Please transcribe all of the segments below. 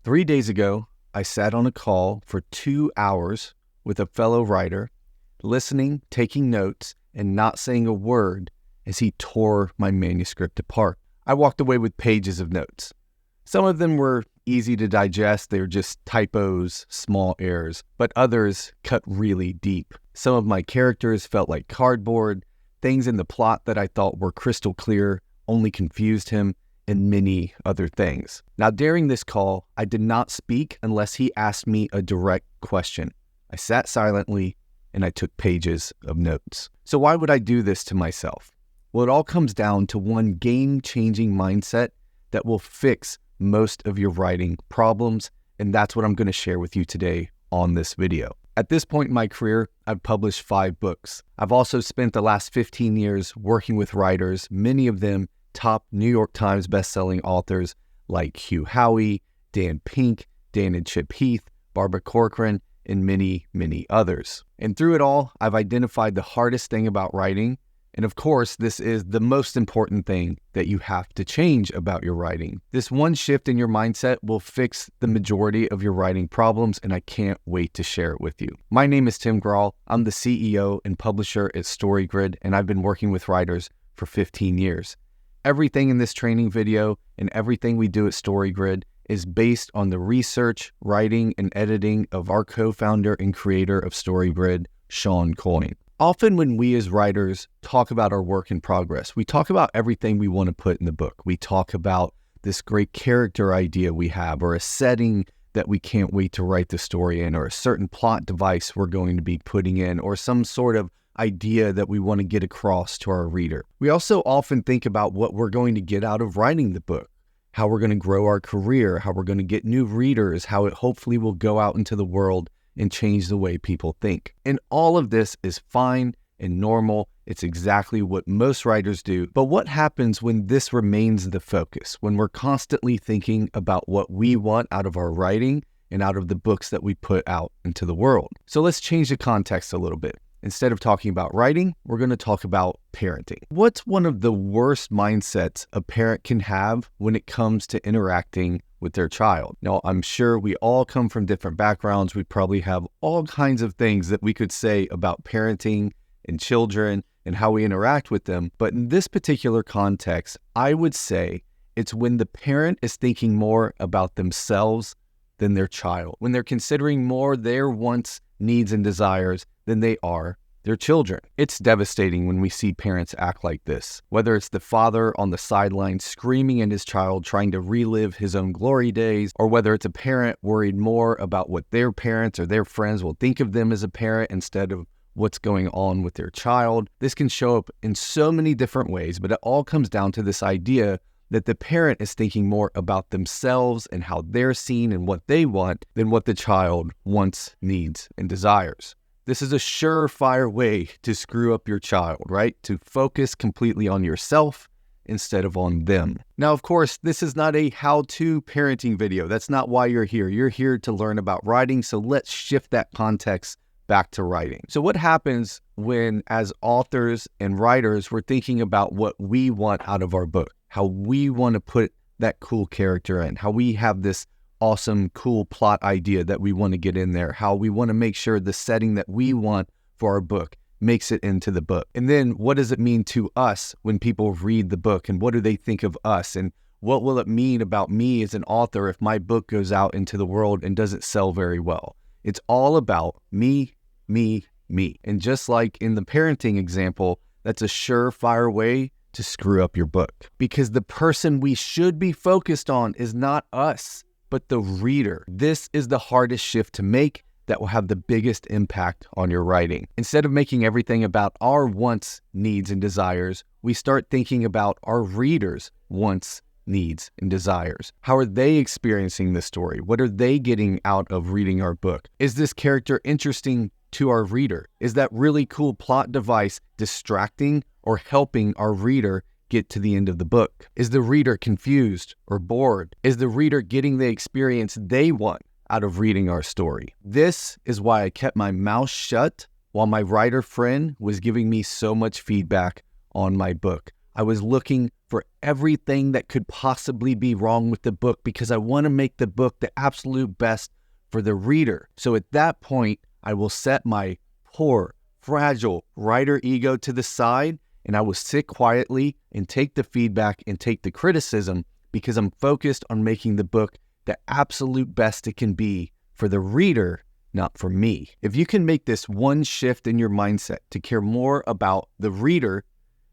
3 days ago, I sat on a call for 2 hours with a fellow writer, listening, taking notes, and not saying a word as he tore my manuscript apart. I walked away with pages of notes. Some of them were easy to digest. They were just typos, small errors, but others cut really deep. Some of my characters felt like cardboard. Things in the plot that I thought were crystal clear only confused him, and many other things. Now, during this call, I did not speak unless he asked me a direct question. I sat silently and I took pages of notes. So why would I do this to myself? Well, it all comes down to one game-changing mindset that will fix most of your writing problems, and that's what I'm going to share with you today on this video. At this point in my career, I've published 5 books. I've also spent the last 15 years working with writers, many of them top New York Times bestselling authors like Hugh Howey, Dan Pink, Dan and Chip Heath, Barbara Corcoran, and many, many others. And through it all, I've identified the hardest thing about writing. And of course, this is the most important thing that you have to change about your writing. This one shift in your mindset will fix the majority of your writing problems, and I can't wait to share it with you. My name is Tim Grahl. I'm the CEO and publisher at StoryGrid, and I've been working with writers for 15 years. Everything in this training video and everything we do at StoryGrid is based on the research, writing, and editing of our co-founder and creator of StoryGrid, Sean Coyne. Often when we as writers talk about our work in progress, we talk about everything we want to put in the book. We talk about this great character idea we have, or a setting that we can't wait to write the story in, or a certain plot device we're going to be putting in, or some sort of idea that we want to get across to our reader. We also often think about what we're going to get out of writing the book, how we're going to grow our career, how we're going to get new readers, how it hopefully will go out into the world and change the way people think. And all of this is fine and normal. It's exactly what most writers do. But what happens when this remains the focus, when we're constantly thinking about what we want out of our writing and out of the books that we put out into the world? So let's change the context a little bit. Instead of talking about writing, we're going to talk about parenting. What's one of the worst mindsets a parent can have when it comes to interacting with their child? Now, I'm sure we all come from different backgrounds. We probably have all kinds of things that we could say about parenting and children and how we interact with them. But in this particular context, I would say it's when the parent is thinking more about themselves than their child, when they're considering more their wants, needs, and desires than they are their children. It's devastating when we see parents act like this, whether it's the father on the sidelines screaming at his child, trying to relive his own glory days, or whether it's a parent worried more about what their parents or their friends will think of them as a parent instead of what's going on with their child. This can show up in so many different ways, but it all comes down to this idea that the parent is thinking more about themselves and how they're seen and what they want than what the child wants, needs, and desires. This is a surefire way to screw up your child, right? To focus completely on yourself instead of on them. Now, of course, this is not a how-to parenting video. That's not why you're here. You're here to learn about writing, so let's shift that context back to writing. So what happens when, as authors and writers, we're thinking about what we want out of our book, how we want to put that cool character in, how we have this awesome, cool plot idea that we want to get in there, how we want to make sure the setting that we want for our book makes it into the book. And then what does it mean to us when people read the book, and what do they think of us? And what will it mean about me as an author if my book goes out into the world and doesn't sell very well? It's all about me, me, me. And just like in the parenting example, that's a surefire way to screw up your book, because the person we should be focused on is not us, but the reader. This is the hardest shift to make that will have the biggest impact on your writing. Instead of making everything about our wants, needs, and desires, we start thinking about our readers' wants, needs, and desires. How are they experiencing the story? What are they getting out of reading our book? Is this character interesting to our reader? Is that really cool plot device distracting or helping our reader get to the end of the book? Is the reader confused or bored? Is the reader getting the experience they want out of reading our story? This is why I kept my mouth shut while my writer friend was giving me so much feedback on my book. I was looking for everything that could possibly be wrong with the book because I want to make the book the absolute best for the reader. So at that point, I will set my poor, fragile writer ego to the side, and I will sit quietly and take the feedback and take the criticism because I'm focused on making the book the absolute best it can be for the reader, not for me. If you can make this one shift in your mindset to care more about the reader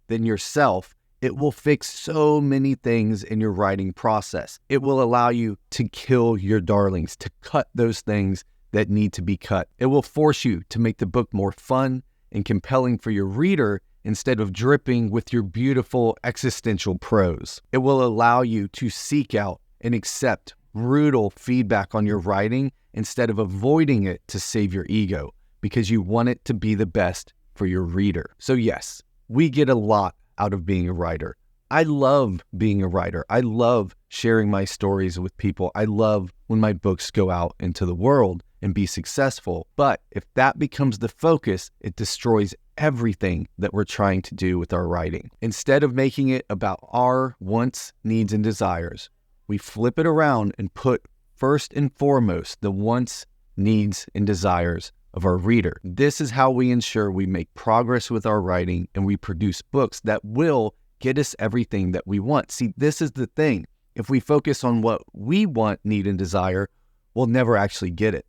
than yourself, it will fix so many things in your writing process. It will allow you to kill your darlings, to cut those things that need to be cut. It will force you to make the book more fun and compelling for your reader instead of dripping with your beautiful existential prose. It will allow you to seek out and accept brutal feedback on your writing instead of avoiding it to save your ego because you want it to be the best for your reader. So yes, we get a lot out of being a writer. I love being a writer. I love sharing my stories with people. I love when my books go out into the world and be successful. But if that becomes the focus, it destroys everything that we're trying to do with our writing. Instead of making it about our wants, needs, and desires, we flip it around and put first and foremost the wants, needs, and desires of our reader. This is how we ensure we make progress with our writing and we produce books that will get us everything that we want. See, this is the thing. If we focus on what we want, need, and desire, we'll never actually get it.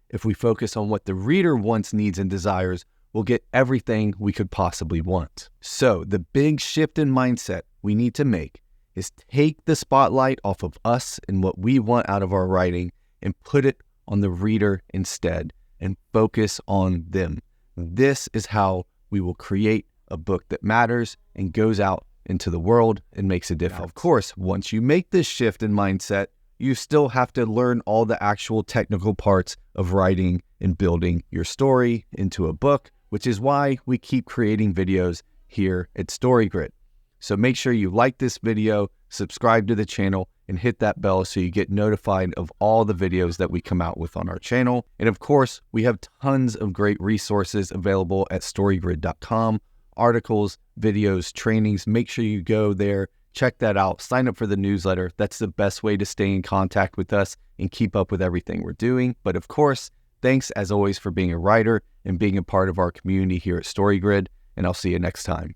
If we focus on what the reader wants, needs, and desires, we'll get everything we could possibly want. So the big shift in mindset we need to make is take the spotlight off of us and what we want out of our writing and put it on the reader instead and focus on them. This is how we will create a book that matters and goes out into the world and makes a difference. Now, of course, once you make this shift in mindset, you still have to learn all the actual technical parts of writing and building your story into a book, which is why we keep creating videos here at StoryGrid. So make sure you like this video, subscribe to the channel, and hit that bell so you get notified of all the videos that we come out with on our channel. And of course, we have tons of great resources available at storygrid.com, articles, videos, trainings. Make sure you go there, check that out, sign up for the newsletter. That's the best way to stay in contact with us and keep up with everything we're doing. But of course, thanks as always for being a writer and being a part of our community here at StoryGrid, and I'll see you next time.